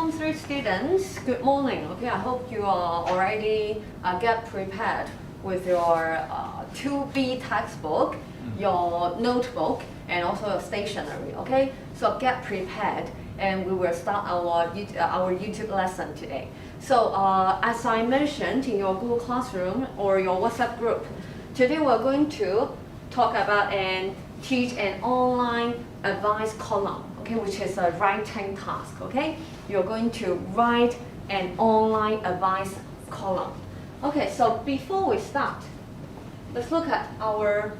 Form 3 students, good morning. Okay, I hope you are already get prepared with your 2B textbook, your notebook, and also your stationery. Okay, so get prepared, and we will start our YouTube lesson today. So as I mentioned in your Google Classroom or your WhatsApp group, today we're going to talk about and teach an online advice column, okay, which is a writing task, okay? You're going to write an online advice column. Okay, so before we start, let's look at our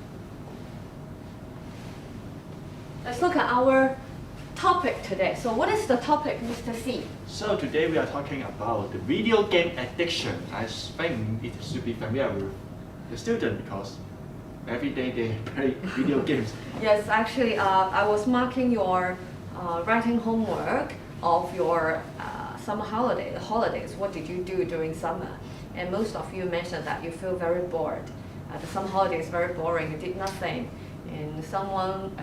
topic today. So what is the topic, Mr. C? So today we are talking about the video game addiction. I think it should be familiar with the student because every day they play video games. Yes, actually, I was marking your writing homework of your summer holidays. What did you do during summer? And most of you mentioned that you feel very bored. The summer holiday is very boring. You did nothing, and someone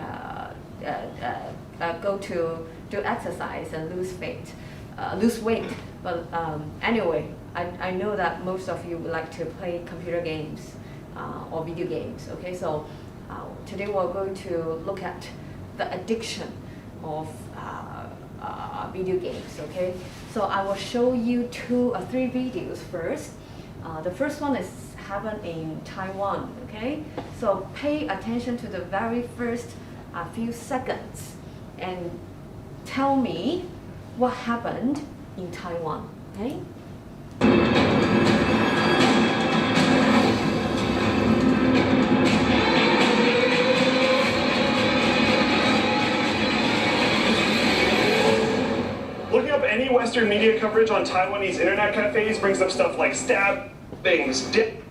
go to do exercise and lose weight. But anyway, I know that most of you would like to play computer games or video games. Okay, so today we're going to look at the addiction of video games. Okay, so I will show you 2 or 3 videos first. The first one is happened in Taiwan. Okay, so pay attention to the very first few seconds and tell me what happened in Taiwan. Okay. Looking up any Western media coverage on Taiwanese internet cafes brings up stuff like stabbings,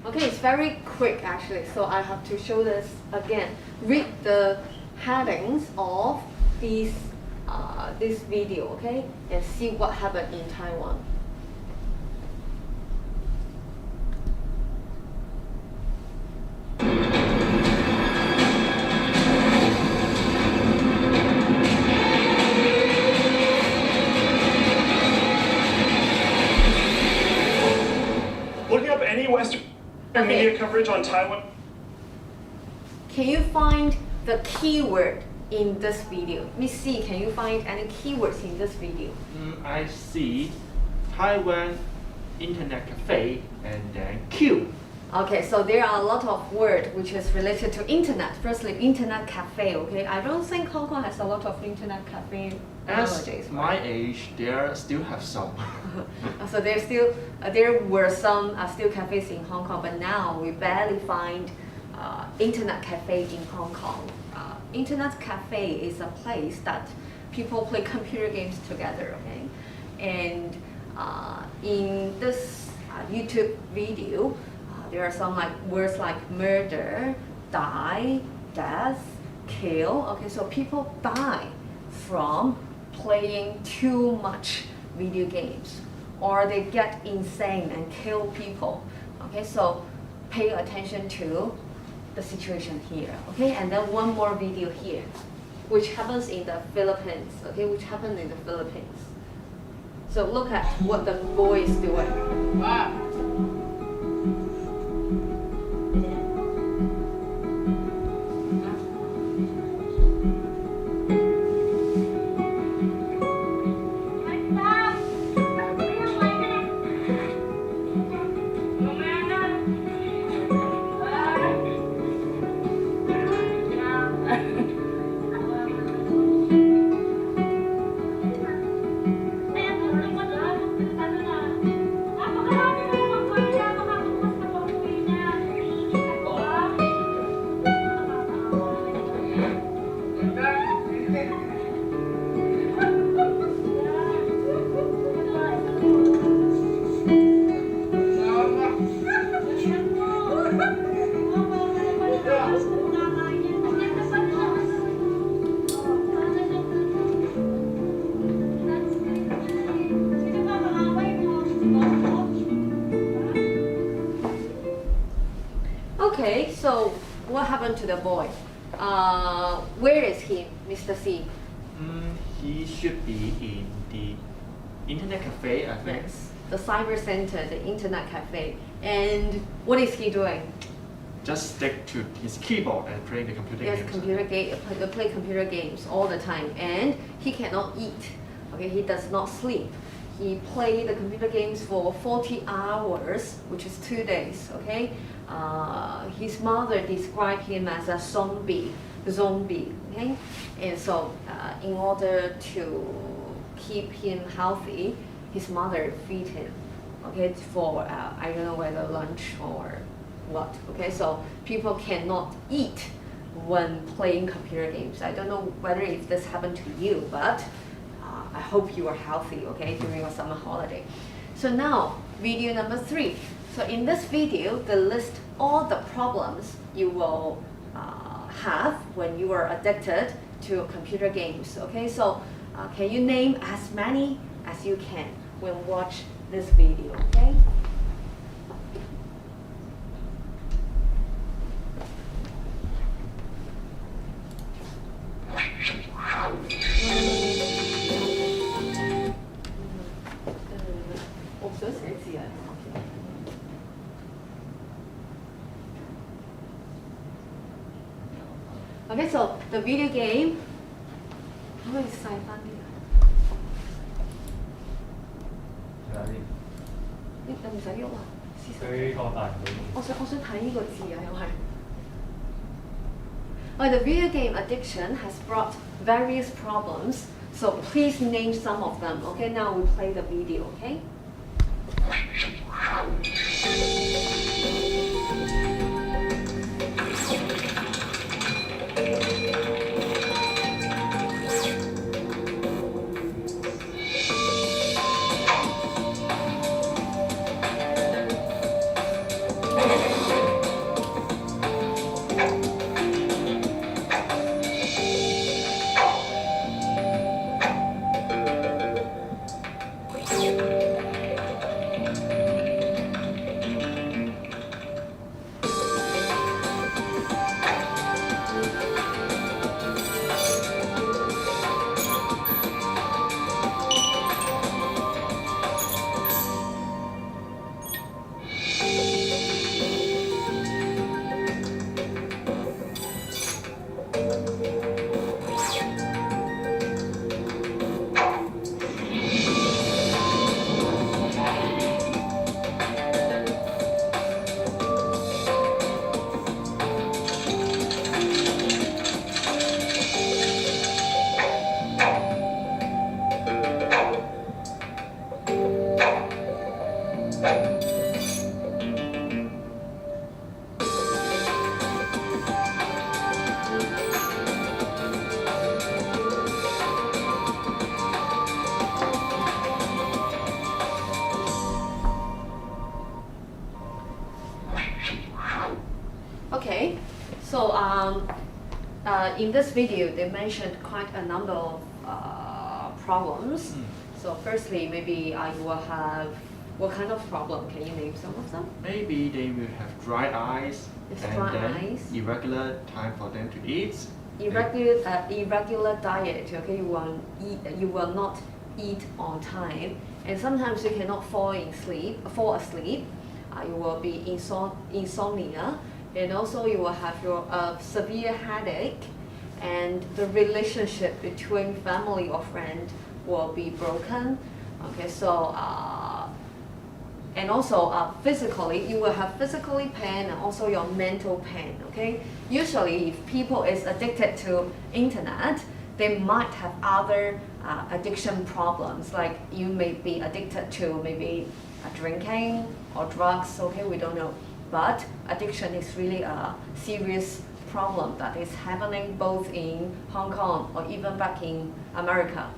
Okay, it's very quick actually, so I have to show this again. Read the headings of this video, okay, and see what happened in Taiwan. Looking up any Western media coverage on Taiwan. Can you find the keyword in this video? Miss C, can you find any keywords in this video? I see Taiwan Internet Cafe and then Q. Okay, so there are a lot of words which is related to internet. Firstly, internet cafe, okay? I don't think Hong Kong has a lot of internet cafe nowadays. As my age, there still have some. So there were some still cafes in Hong Kong, but now we barely find internet cafe in Hong Kong. Internet cafe is a place that people play computer games together, okay? And in this YouTube video, there are some words like murder, die, death, kill. Okay, so people die from playing too much video games, or they get insane and kill people. Okay, so pay attention to the situation here. Okay, and then one more video here, which happens in the Philippines. Okay, which happened in the Philippines. So look at what the boy is doing. Wow. Okay, so what happened to the boy? Where is he, Mr. C? He should be in the internet cafe, I think. Yes, the cyber center, the internet cafe. And what is he doing? Just stick to his keyboard and playing the computer Yes, games. play computer games all the time, and he cannot eat. Okay, he does not sleep. He play the computer games for 40 hours, which is 2 days. Okay, his mother described him as a zombie. Okay, and so in order to keep him healthy, his mother feed him. Okay, for I don't know whether lunch or what. Okay, so people cannot eat when playing computer games. I don't know whether if this happened to you, but I hope you are healthy, okay, during your summer holiday. So now, video number 3. So in this video, they list all the problems you will have when you are addicted to computer games, okay? So can you name as many as you can when watch this video, okay? Okay, so the video game. 可唔可以細翻啲啊？你唔使喐啊！佢擴大唔到。我想睇呢個字啊，又係。The video game addiction has brought various problems, so please name some of them. Okay, now we play the video. Okay. Okay, so in this video, they mentioned quite a number of problems. So firstly, maybe you will have, what kind of problem? Can you name some of them? Maybe they will have dry eyes It's and dry then eyes. irregular time for them to eat. Irregular diet, okay, you will not eat on time, and sometimes you cannot fall asleep. You will be insomnia, and also you will have your severe headache, and the relationship between family or friend will be broken. Okay, so and also physically, you will have physically pain and also your mental pain. Okay, usually if people is addicted to internet, they might have other addiction problems, like you may be addicted to maybe drinking or drugs. Okay, we don't know, but addiction is really a serious problem that is happening both in Hong Kong or even back in America.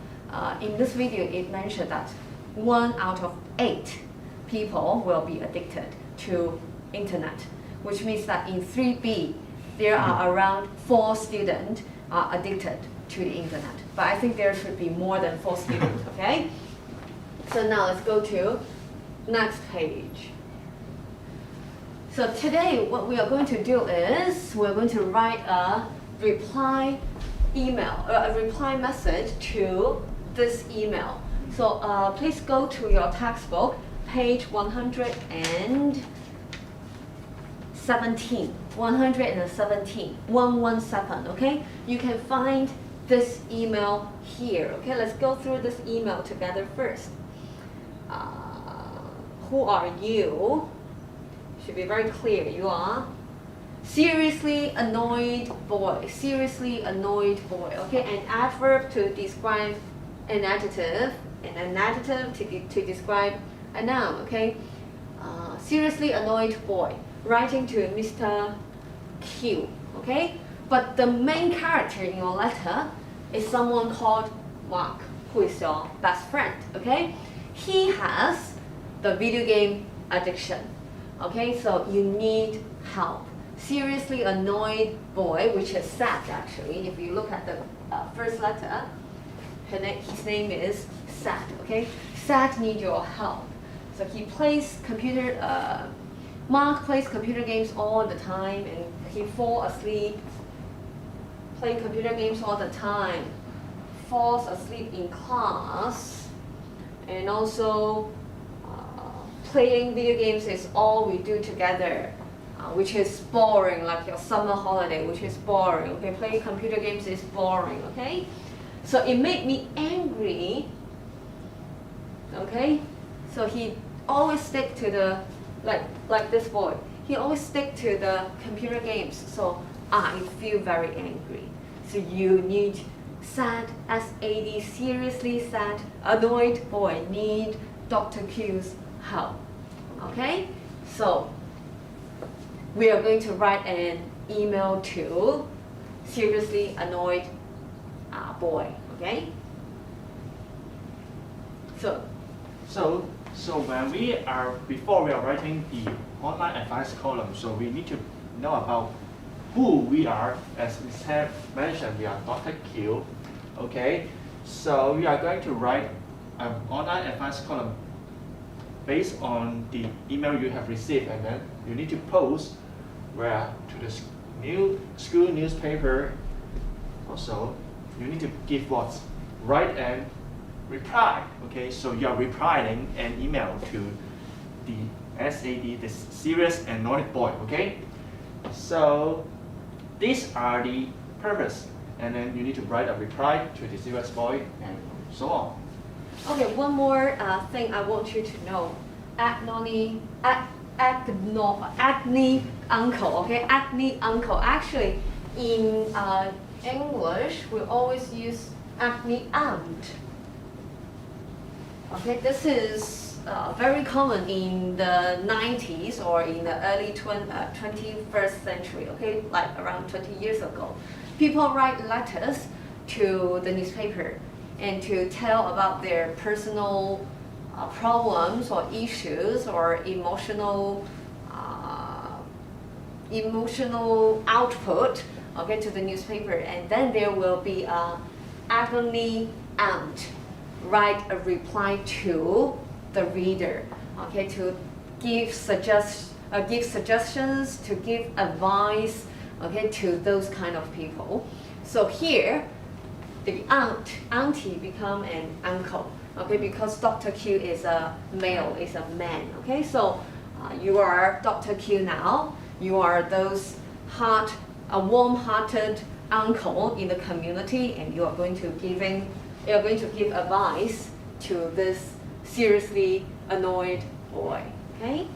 In this video, it mentioned that 1 out of 8 people will be addicted to internet, which means that in 3B, there are around 4 students addicted to the internet. But I think there should be more than 4 students, okay? So now let's go to next page. So today, what we are going to do is we're going to write a reply email, a reply message to this email. So please go to your textbook, page 117. 117, okay? You can find this email here, okay? Let's go through this email together first. Who are you? Should be very clear. You are seriously annoyed boy. Seriously annoyed boy, okay? An adverb to describe an adjective, and an adjective to describe a noun, okay? Seriously annoyed boy. Writing to Mr. Q, okay? But the main character in your letter is someone called Mark, who is your best friend, okay? He has the video game addiction, okay? So you need help. Seriously annoyed boy, which is sad actually. If you look at the first letter, his name is Sad, okay? Sad need your help. So he plays Mark plays computer games all the time, and he falls asleep playing computer games all the time, falls asleep in class, and also playing video games is all we do together, which is boring, like your summer holiday, which is boring, okay? Playing computer games is boring, okay? So it made me angry, okay? So he always stick to the, like this boy, he always stick to the computer games, so I feel very angry. So you need sad, S-A-D, seriously sad, annoyed boy, need Dr. Q's help, okay? So we are going to write an email to seriously annoyed boy, okay? So when before we are writing the online advice column, so we need to know about who we are. As we have mentioned, we are Dr. Q, okay? So we are going to write an online advice column based on the email you have received, and then you need to post where to the new school newspaper. Also, you need to give what? Write and reply, okay? So you are replying an email to the SAD, the serious annoyed boy, okay? So these are the purpose, and then you need to write a reply to the serious boy and so on. Okay, one more thing I want you to know. Acne uncle, okay? Acne uncle. Actually, in English, we always use acne aunt. Okay, this is very common in the 90s or in the early 21st century, okay, like around 20 years ago. People write letters to the newspaper and to tell about their personal problems or issues or emotional output, okay, to the newspaper, and then there will be a agony aunt write a reply to the reader, okay, to give suggestions, to give advice, okay, to those kind of people. So here, the auntie become an uncle, okay, because Dr. Q is a male, is a man, okay. So you are Dr. Q now. You are those warm-hearted uncle in the community, and you are going to give advice to this seriously annoyed boy, okay?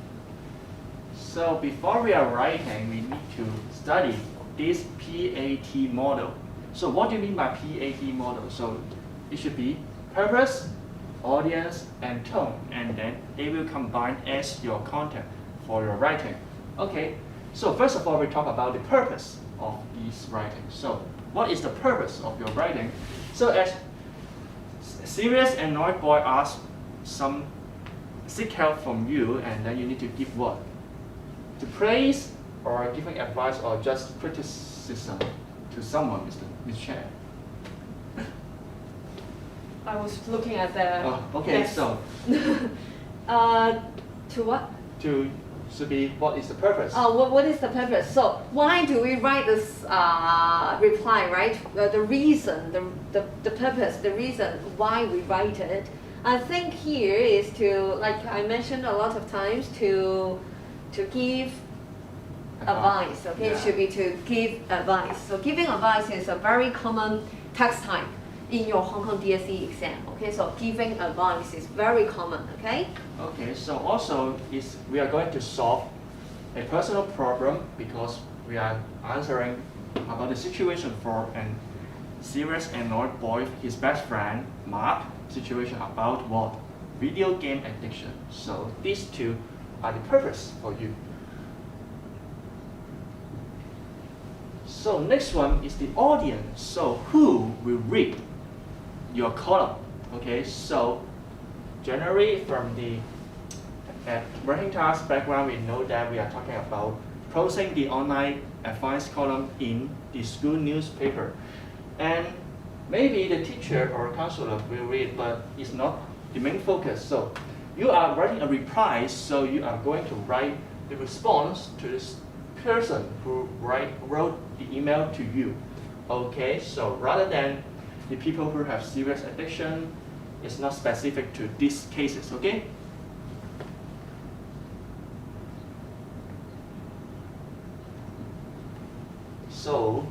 So before we are writing, we need to study this PAT model. So what do you mean by PAT model? So it should be purpose, audience, and tone, and then they will combine as your content for your writing. Okay, so first of all, we talk about the purpose of this writing. So what is the purpose of your writing? So as serious annoyed boy asks seek help from you, and then you need to give what? To praise or giving advice or just criticism to someone, Ms. Chen? I was looking at the... Oh, okay, yes. so... to what? Should be, what is the purpose? What is the purpose? So why do we write this reply, right? The reason, the purpose, the reason why we write it. I think here is to, like I mentioned a lot of times, to give advice. Okay, it Yeah. should be to give advice. So giving advice is a very common text type in your Hong Kong DSE exam. Okay, so giving advice is very common. Okay. Okay, so also we are going to solve a personal problem because we are answering about the situation for an serious annoyed boy, his best friend, Mark, situation about what? Video game addiction. So these two are the purpose for you. So next one is the audience. So who will read your column? Okay, so generally from the working task background, we know that we are talking about posting the online advice column in the school newspaper. And maybe the teacher or counselor will read, but it's not the main focus. So you are writing a reply, so you are going to write the response to this person who wrote the email to you. Okay, so rather than the people who have serious addiction, it's not specific to these cases, okay? So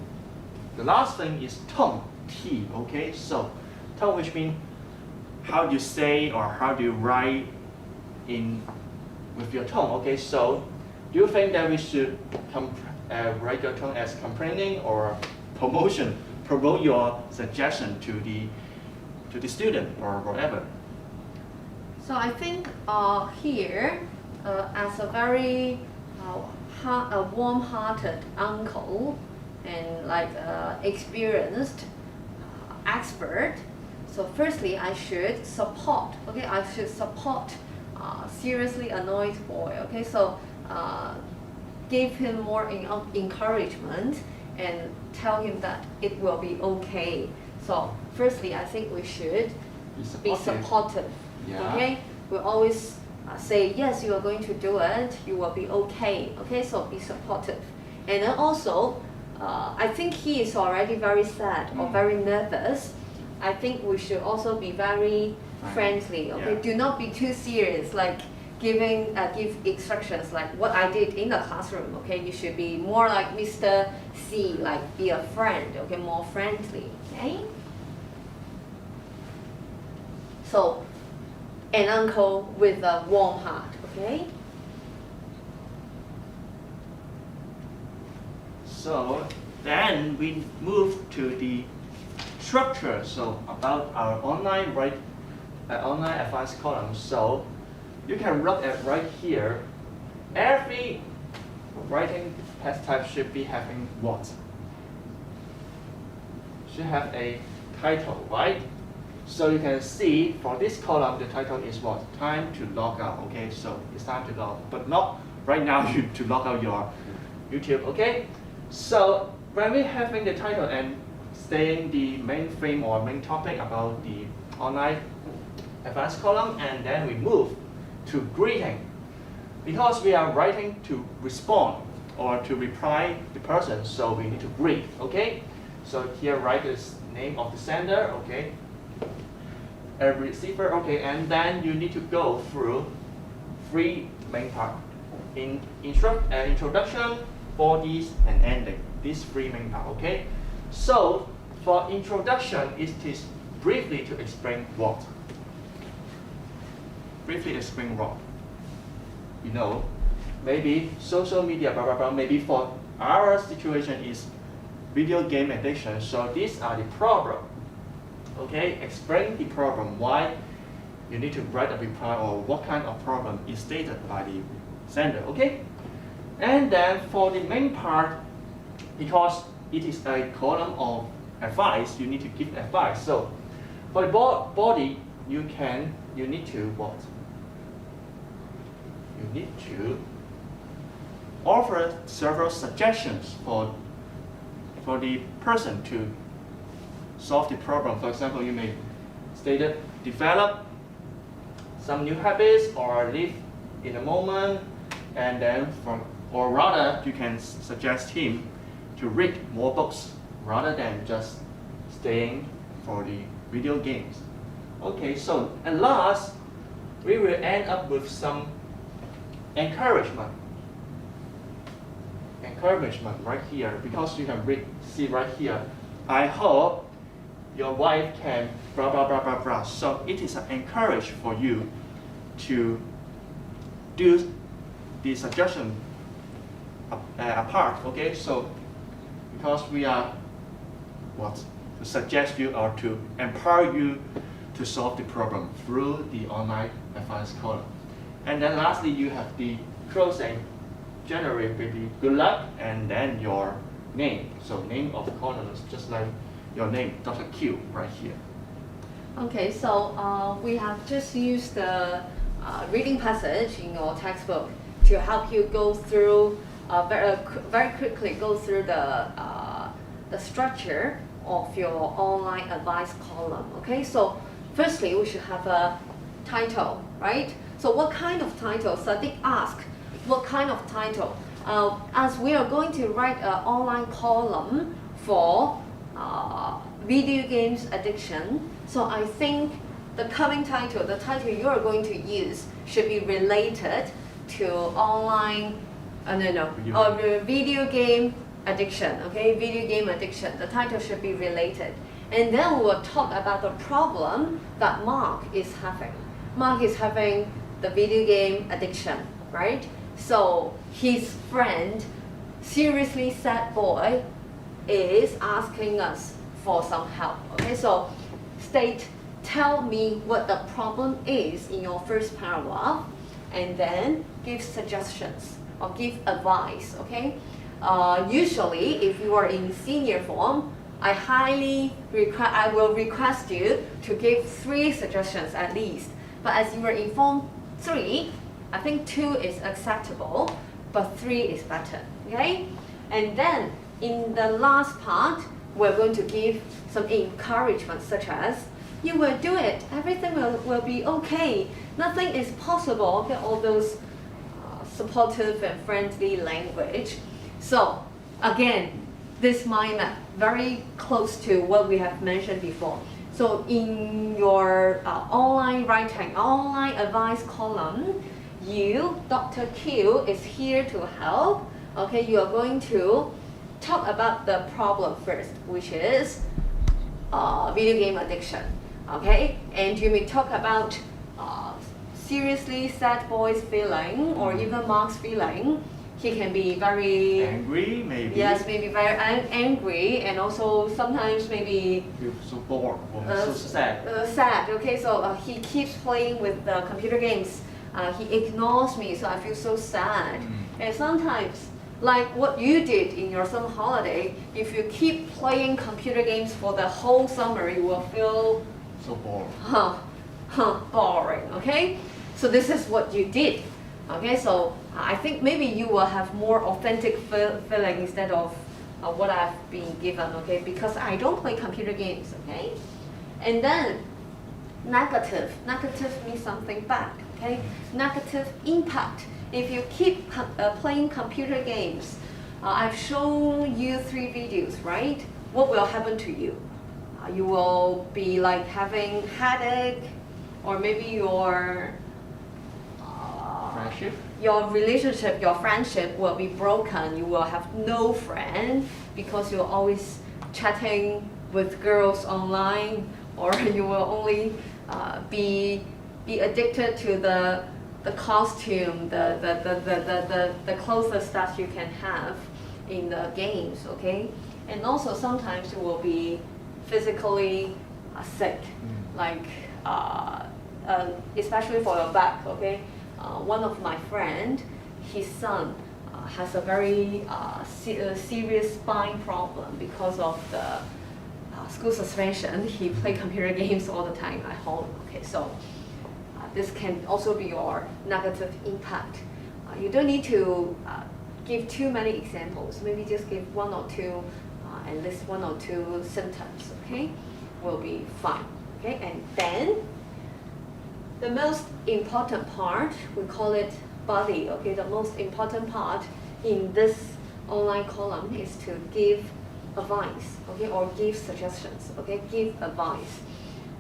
the last thing is tone, T, okay? So tone, which means how do you say or how do you write with your tone, okay? So do you think that we should write your tone as complaining or promote your suggestion to the student or whatever? So I think here, as a very warm-hearted uncle and like experienced expert, so firstly I should support. Okay, I should support seriously annoyed boy. Okay, so give him more encouragement and tell him that it will be okay. So firstly, I think we should be supportive. Yeah. Okay, we always say yes, you are going to do it. You will be okay. Okay, so be supportive. And then also, I think he is already very sad or very nervous. I think we should also be very friendly. Okay, Yeah. do not be too serious. Like give instructions like what I did in the classroom. Okay, you should be more like Mr. C, like be a friend. Okay, more friendly. Okay. So, an uncle with a warm heart. Okay. So then we move to the structure. So about our online advanced column. So you can look at right here. Every writing text type should be having what? Should have a title, right? So you can see for this column, the title is what? Time to log out. Okay, so it's time to log, but not right now to log out your YouTube. Okay, so when we're having the title and staying the main theme or main topic about the online advanced column, and then we move to greeting, because we are writing to respond or to reply the person, so we need to greet. Okay, so here write the name of the sender. Okay, a receiver. Okay, and then you need to go through three main parts: introduction, bodies, and ending. These three main parts. Okay, so for introduction, it is briefly to explain what. Briefly explain what. You know, maybe social media, blah blah blah. Maybe for our situation is video game addiction. So these are the problem. Okay, explain the problem, why you need to write a reply or what kind of problem is stated by the sender. Okay, and then for the main part, because it is a column of advice, you need to give advice. So for the body, you need to what? You need to offer several suggestions for the person to solve the problem. For example, you may state it, develop some new habits or live in the moment, and then or rather you can suggest him to read more books rather than just staying for the video games. Okay, so at last, we will end up with some encouragement. Encouragement right here, because you can see right here. I hope your wife can blah blah blah blah blah. So it is an encourage for you to do the suggestion apart. Okay, so because we are to suggest you or to empower you to solve the problem through the online advice column. And then lastly, you have the closing, generate maybe good luck, and then your name. So name of the columnist, just like your name, Dr. Q, right here. Okay, so we have just used the reading passage in your textbook to help you go through, very quickly go through the structure of your online advice column. Okay, so firstly, we should have a title, right? So what kind of title? Sadiq asked, what kind of title? As we are going to write an online column for video games addiction, so I think the coming title, the title you are going to use, should be related to online, video game addiction, okay? Video game addiction, the title should be related. And then we will talk about the problem that Mark is having. Mark is having the video game addiction, right? So his friend, seriously sad boy, is asking us for some help, okay? So tell me what the problem is in your first paragraph, and then give suggestions or give advice, okay? Usually, if you are in senior form, I will request you to give 3 suggestions at least. But as you are in Form 3, I think 2 is acceptable, but 3 is better, okay? And then in the last part, we're going to give some encouragement, such as, you will do it, everything will be okay, nothing is possible, okay? All those supportive and friendly language. So again, this mind map, very close to what we have mentioned before. So in your online writing, online advice column, you, Dr. Q, is here to help. Okay, you are going to talk about the problem first, which is video game addiction. Okay, and you may talk about seriously sad boy's feeling, or even Mark's feeling. He can be very angry, maybe. Yes, maybe very angry, and also sometimes maybe feel so bored, so sad. Sad. Okay, so he keeps playing with the computer games. He ignores me, so I feel so sad. And sometimes, like what you did in your summer holiday, if you keep playing computer games for the whole summer, you will feel so bored. Boring. Okay, so this is what you did. Okay, so I think maybe you will have more authentic feeling instead of what I've been given, okay? Because I don't play computer games, okay? And then negative means something bad, okay? Negative impact. If you keep playing computer games, I've shown you 3 videos, right? What will happen to you? You will be like having headache, or maybe your relationship, your friendship will be broken. You will have no friend because you're always chatting with girls online, or you will only be addicted to the costume, the closest that you can have in the games, okay? And also sometimes you will be physically sick, like especially for your back, okay? One of my friend, his son has a very serious spine problem because of the school suspension. He play computer games all the time at home. Okay, so this can also be your negative impact. You don't need to give too many examples. Maybe just give 1 or 2 and list 1 or 2 symptoms. Okay, will be fine. Okay, and then the most important part, we call it body, okay? The most important part in this online column is to give advice, okay? Or give suggestions, okay? Give advice.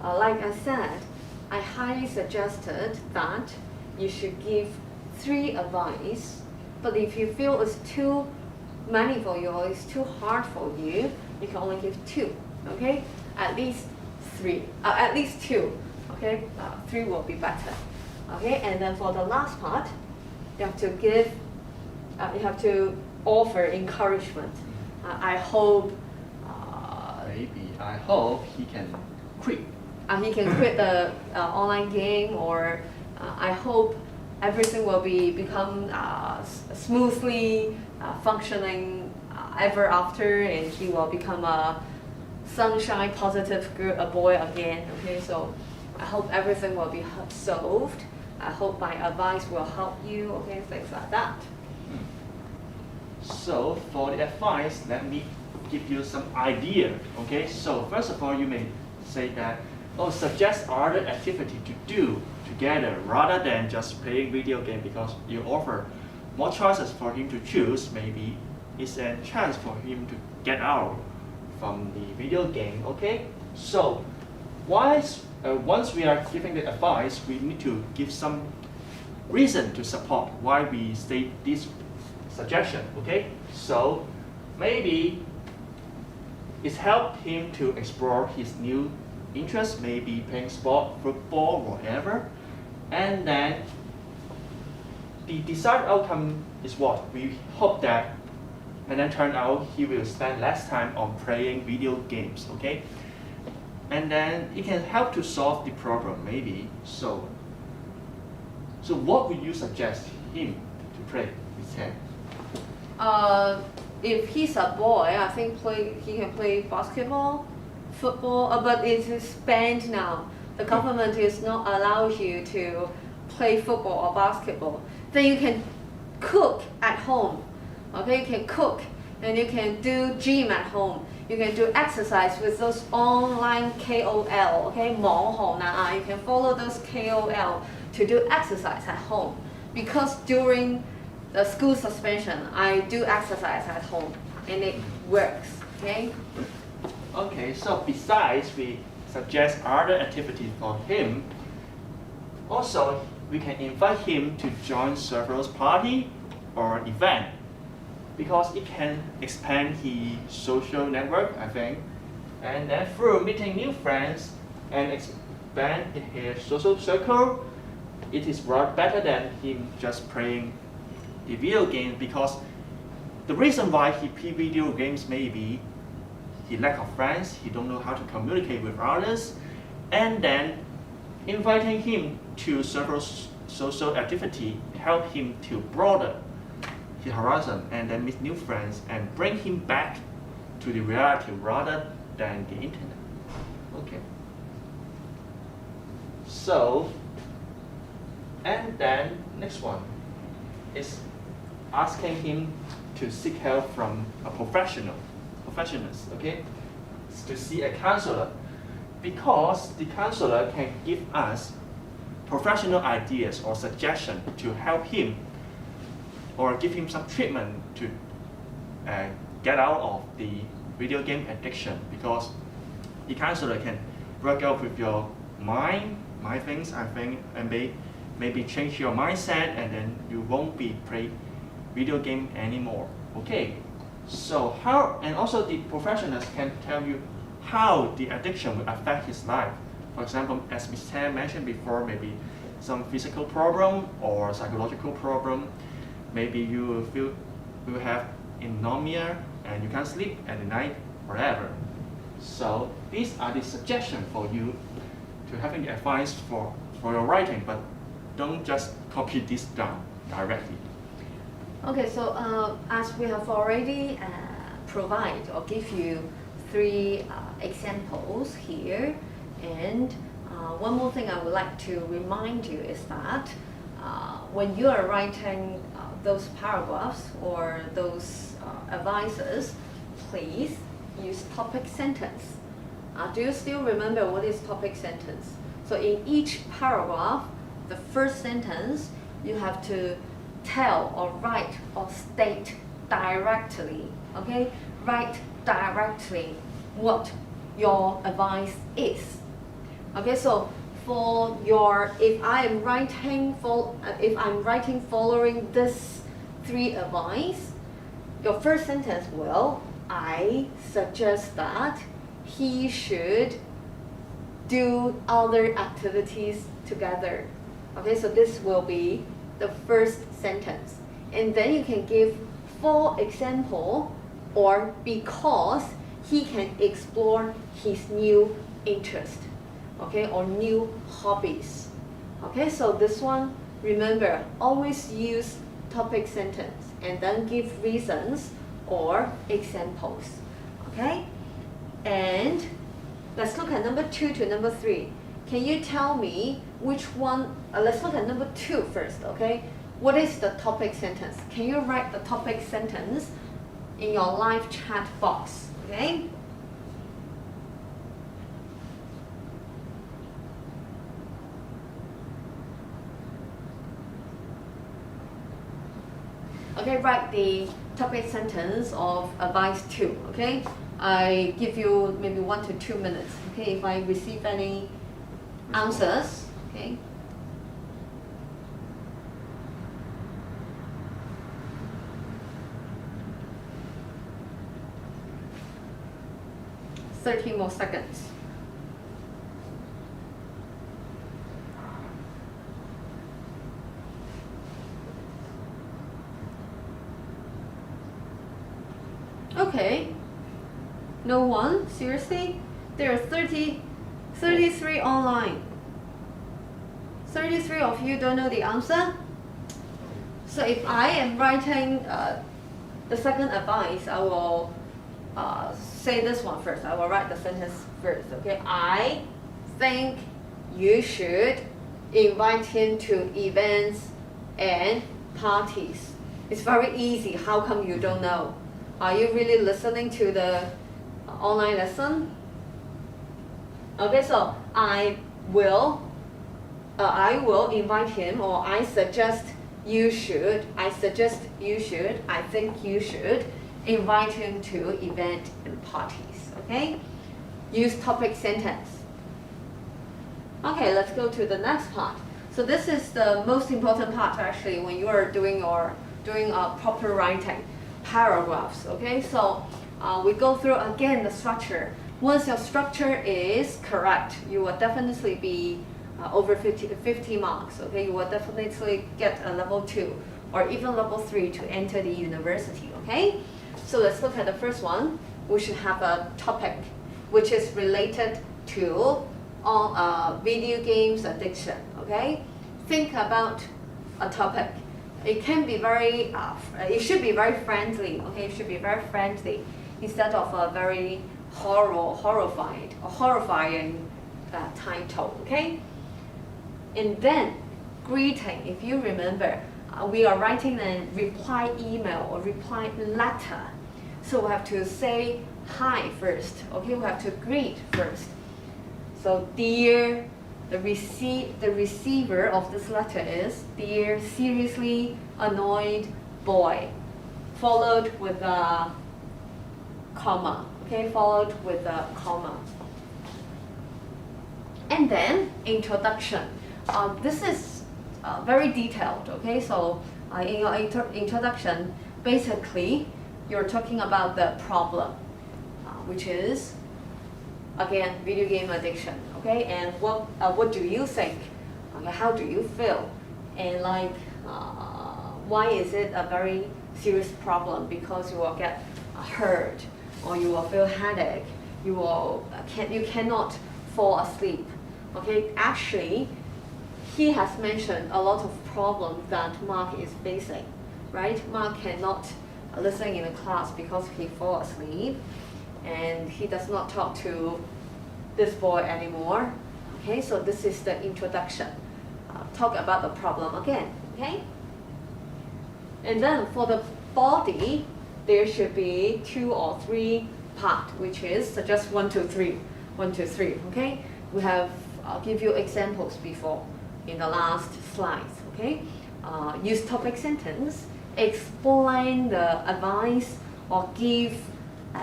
like I said, I highly suggested that you should give 3 advice, but if you feel it's too many for you or it's too hard for you, you can only give 2, okay? At least 3, at least 2, okay? 3 will be better, okay? And then for the last part, you have to give, you have to offer encouragement. I hope, I hope he can quit. he can quit the online game, or I hope everything will become smoothly functioning ever after, and he will become a sunshine, positive a boy again. Okay, so I hope everything will be solved. I hope my advice will help you. Okay, things like that. So for the advice, let me give you some idea. Okay, so first of all, you may say that, oh, suggest other activity to do together rather than just playing video game, because you offer more choices for him to choose. Maybe it's a chance for him to get out from the video game. Okay, so once we are giving the advice, we need to give some reason to support why we state this suggestion. Okay, so maybe it's helped him to explore his new interests, maybe playing sport, football, whatever. And then the desired outcome is what? We hope that, and then turn out he will spend less time on playing video games, okay? And then it can help to solve the problem, maybe. So what would you suggest him to play instead? If he's a boy, I think he can play basketball, football, but it is banned now. The government is not allow you to play football or basketball. Then you can cook at home. Okay, you can cook and you can do gym at home. You can do exercise with those online KOL. Okay, 網紅啊, you can follow those KOL to do exercise at home. Because during the school suspension, I do exercise at home and it works. Okay. Okay, so besides we suggest other activities for him, also we can invite him to join several party or event, because it can expand his social network, I think, and then through meeting new friends and expand his social circle, it is better than him just playing the video game, because the reason why he play video games may be he lack of friends, he don't know how to communicate with others, and then inviting him to several social activity help him to broaden his horizon and then meet new friends and bring him back to the reality rather than the internet. Okay. So, and then next one is asking him to seek help from a professionals, okay? To see a counselor, because the counselor can give us professional ideas or suggestions to help him or give him some treatment to get out of the video game addiction, because the counselor can work out with your mind things, I think, and maybe change your mindset, and then you won't be play video game anymore. Okay, so how, and also the professionals can tell you how the addiction will affect his life. For example, as Ms. Tan mentioned before, maybe some physical problem or psychological problem. Maybe you will have insomnia and you can't sleep at the night, whatever. So these are the suggestions for you to having the advice for your writing, but don't just copy this down directly. Okay, so as we have already provide or give you 3 examples here, and one more thing I would like to remind you is that when you are writing those paragraphs or those advices, please use topic sentence. Do you still remember what is topic sentence? So in each paragraph, the first sentence, you have to tell or write or state directly, okay? Write directly what your advice is. Okay, so for your, if I'm writing following this 3 advice, your first sentence will, I suggest that he should do other activities together. Okay, so this will be the first sentence. And then you can give for example or because he can explore his new interest, okay, or new hobbies. Okay, so this one, remember, always use topic sentence and then give reasons or examples. Okay, and let's look at number 2 to number 3. Can you tell me which one? Let's look at number 2 first. Okay, what is the topic sentence? Can you write the topic sentence in your live chat box? Okay. Okay, write the topic sentence of advice 2, okay? I give you maybe 1 to 2 minutes, okay, if I receive any answers, okay? Thirty more seconds. Okay, no one? Seriously? There are 33 online. 33 of you don't know the answer? So if I am writing the second advice, I will say this one first. I will write the sentence first, okay? I think you should invite him to events and parties. It's very easy. How come you don't know? Are you really listening to the online lesson? Okay, so I will invite him, or I suggest you should, I think you should invite him to event and parties, okay? Use topic sentence. Okay, let's go to the next part. So this is the most important part actually when you are doing proper writing. Paragraphs, okay? So we go through again the structure. Once your structure is correct, you will definitely be over 50 marks, okay? You will definitely get a level 2 or even level 3 to enter the university, okay? So let's look at the first one. We should have a topic which is related to video games addiction, okay? Think about a topic. It can be very, it should be very friendly, okay? It should be very friendly instead of a very horrifying title, okay? And then greeting, if you remember, we are writing a reply email or reply letter. So we have to say hi first, okay? We have to greet first. So dear, the receiver of this letter is, dear seriously annoyed boy, followed with a comma, okay, followed with a comma. And then introduction. This is very detailed, okay, so in your introduction, basically you're talking about the problem, which is, again, video game addiction, okay, and what do you think, how do you feel, and like why is it a very serious problem? Because you will get hurt, or you will feel headache, you cannot fall asleep, okay? Actually, he has mentioned a lot of problems that Mark is facing, right? Mark cannot listen in the class because he falls asleep, and he does not talk to this boy anymore. Okay, so this is the introduction. Talk about the problem again, okay? And then for the body, there should be 2 or 3 parts, which is just 1, 2, 3, 1, 2, 3, okay? We have, I'll give you examples before in the last slides, okay? Use topic sentence, explain the advice, or give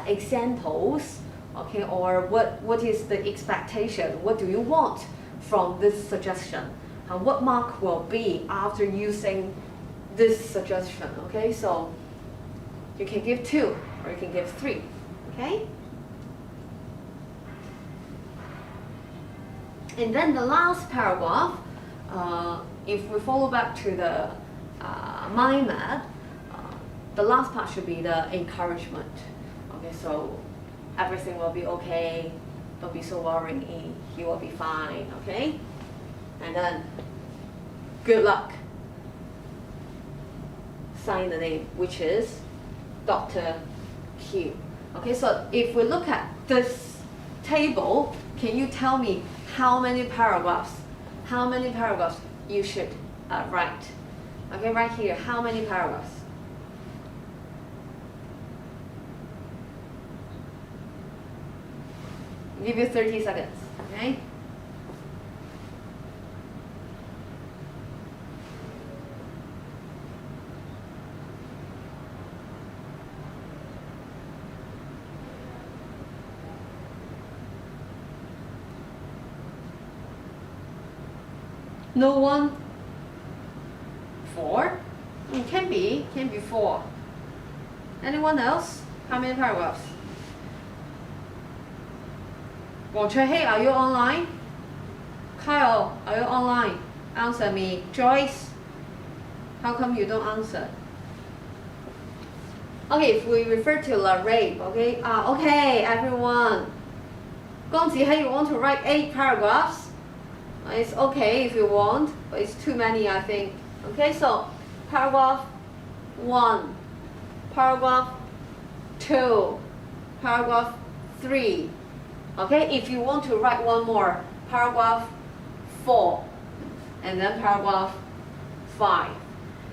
examples okay, or what is the expectation? What do you want from this suggestion? What mark will be after using this suggestion? Okay, so you can give 2 or you can give 3. Okay. And then the last paragraph, if we follow back to the mind map, the last part should be the encouragement. Okay, so everything will be okay. Don't be so worrying. He will be fine. Okay, and then good luck. Sign the name, which is Dr. Q. Okay, so if we look at this table, can you tell me how many paragraphs you should write? Okay, right here, how many paragraphs? I'll give you 30 seconds, okay? No one? 4? Can be 4. Anyone else? How many paragraphs? Wang Chuihei, are you online? Kyle, are you online? Answer me. Joyce, how come you don't answer? Okay, if we refer to La Rape, okay? Okay, everyone. Gong Zihei, you want to write 8 paragraphs? It's okay if you want, but it's too many, I think. Okay, so paragraph 1, paragraph 2, paragraph 3. Okay, if you want to write one more, paragraph 4, and then paragraph 5.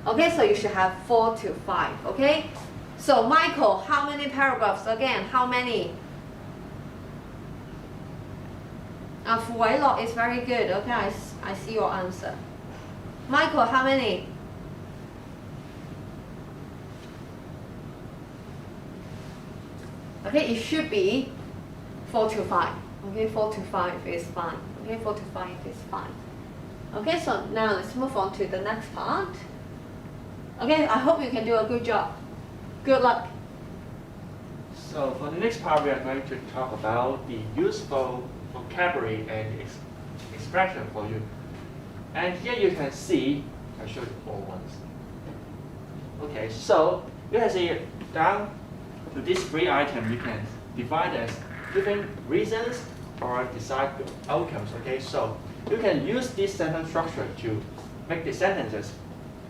Okay, so you should have 4 to 5. Okay, so Michael, how many paragraphs again? How many? Fu Wei Lo is very good. Okay, I see your answer. Michael, how many? Okay, it should be 4 to 5. Okay, 4 to 5 is fine. Okay, 4 to 5 is fine. Okay, so now let's move on to the next part. Okay, I hope you can do a good job. Good luck. So for the next part, we are going to talk about the useful vocabulary and expression for you. And here you can see, I show you all once. Okay, so you can see down to this 3 items, you can divide as giving reasons or decide the outcomes. Okay, so you can use this sentence structure to make the sentences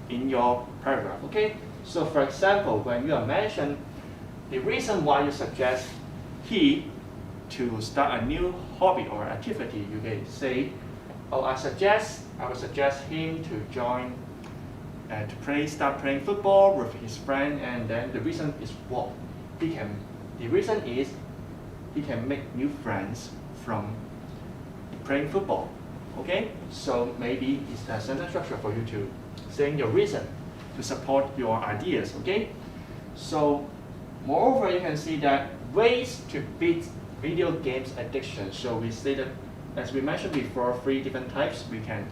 in your paragraph. Okay, so for example, when you are mentioned the reason why you suggest he to start a new hobby or activity, you can say, oh, I would suggest him to join start playing football with his friend, and then the reason is what? The reason is he can make new friends from playing football. Okay, so maybe it's a sentence structure for you to saying your reason to support your ideas. Okay, so moreover, you can see that ways to beat video games addiction. So we say that, as we mentioned before, 3 different types we can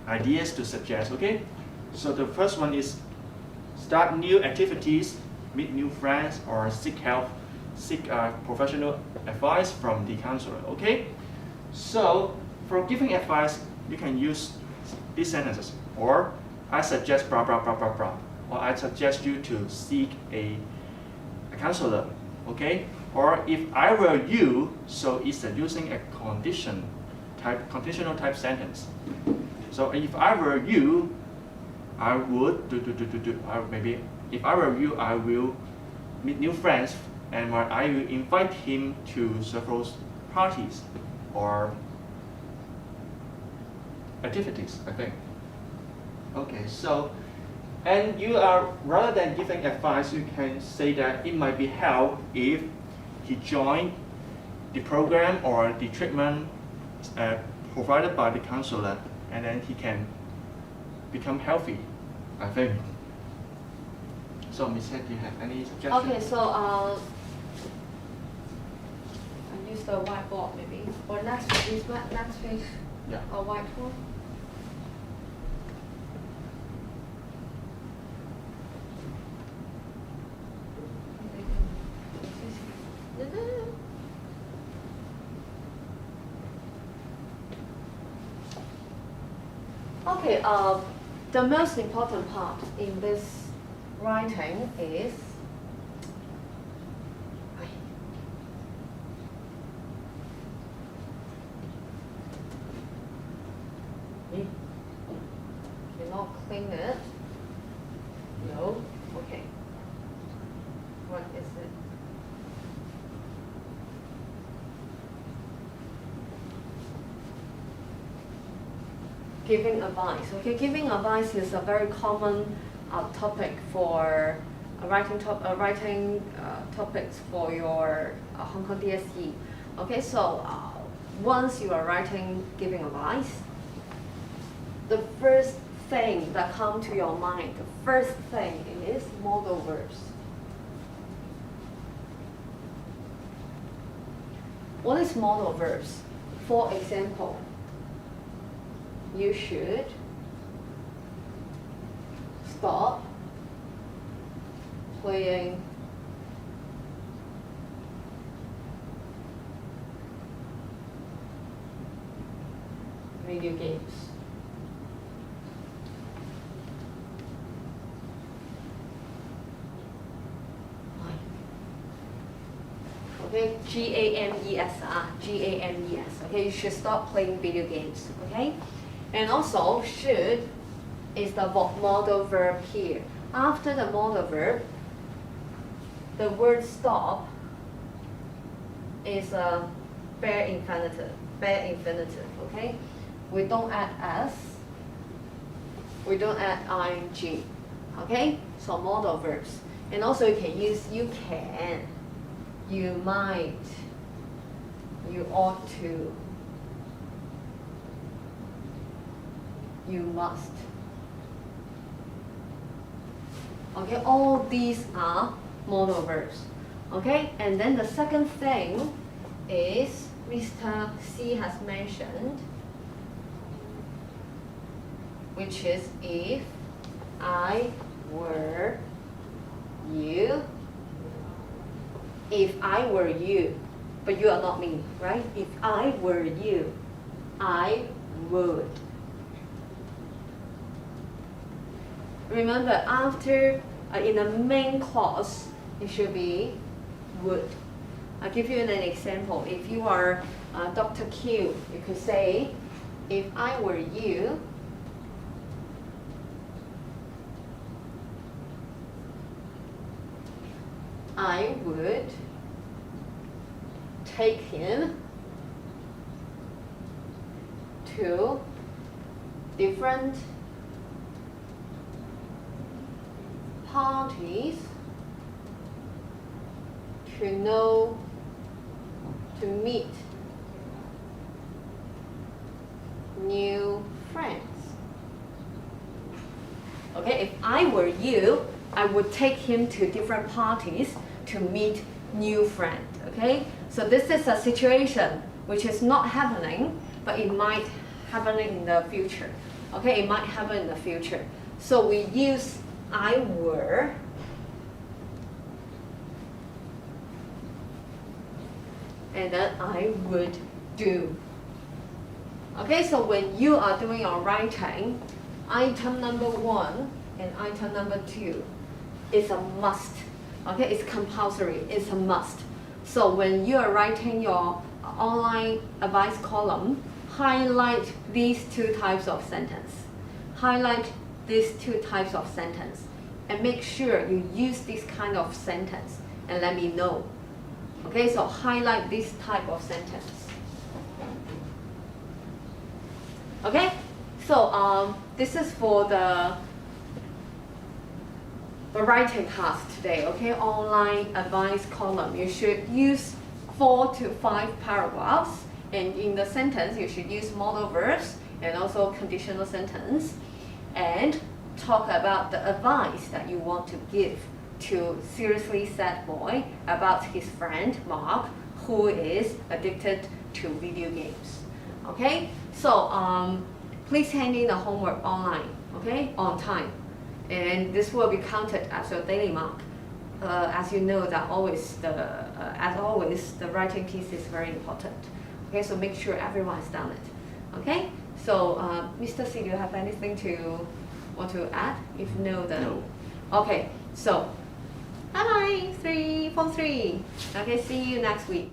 ideas to suggest. Okay, so the first one is start new activities, meet new friends, or seek professional advice from the counselor. Okay, so for giving advice, you can use these sentences, or I suggest blah blah blah blah blah, or I suggest you to seek a counselor. Okay, or if I were you, so it's using a conditional type sentence. So if I were you, I would maybe if I were you, I will meet new friends, and I will invite him to several parties or activities, I think. Okay, so, and you are, rather than giving advice, you can say that it might be help if he joined the program or the treatment provided by the counselor, and then he can become healthy, I think. So, Ms. Head, do you have any suggestions? Okay, so use the whiteboard maybe, or next page, Yeah. or whiteboard. Okay, the most important part in this writing is cannot clean it. No. Okay. What is it? Giving advice. Okay, giving advice is a very common topic for writing topics for your Hong Kong DSE. Okay, so once you are writing giving advice, the first thing that comes to your mind, the first thing is modal verbs. What is modal verbs? For example, you should stop playing video games. Okay, G-A-M-E-S, G-A-M-E-S. Okay, you should stop playing video games. Okay, and also should is the modal verb here. After the modal verb, the word stop is a bare infinitive. Bare infinitive. Okay, we don't add s. We don't add ing. Okay, so modal verbs. And also you can use you can, you might, you ought to, you must. Okay, all these are modal verbs. Okay, and then the second thing is Mr. C has mentioned, which is if I were you. If I were you, but you are not me, right? If I were you, I would. Remember, after in the main clause, it should be would. I'll give you an example. If you are Dr. Q, you could say, if I were you, I would take him to different parties to meet new friends. Okay, if I were you, I would take him to different parties to meet new friends. Okay, so this is a situation which is not happening, but it might happen in the future. Okay, it might happen in the future. So we use I were and then I would do. Okay, so when you are doing your writing, item number 1 and item number 2 is a must. Okay, it's compulsory, it's a must. So when you are writing your online advice column, highlight these 2 types of sentence. Highlight these 2 types of sentence and make sure you use this kind of sentence and let me know. Okay, so highlight this type of sentence. Okay, so this is for the writing task today. Okay, online advice column. You should use 4 to 5 paragraphs, and in the sentence you should use modal verbs and also conditional sentence, and talk about the advice that you want to give to seriously sad boy about his friend Mark, who is addicted to video games. Okay, so please hand in the homework online, okay, on time, and this will be counted as your daily mark. As you know that as always, the writing piece is very important. Okay, so make sure everyone has done it. Okay, so Mr. C, do you have anything to want to add? If no, then No. Okay, so bye bye, 3 from 3. Okay, see you next week.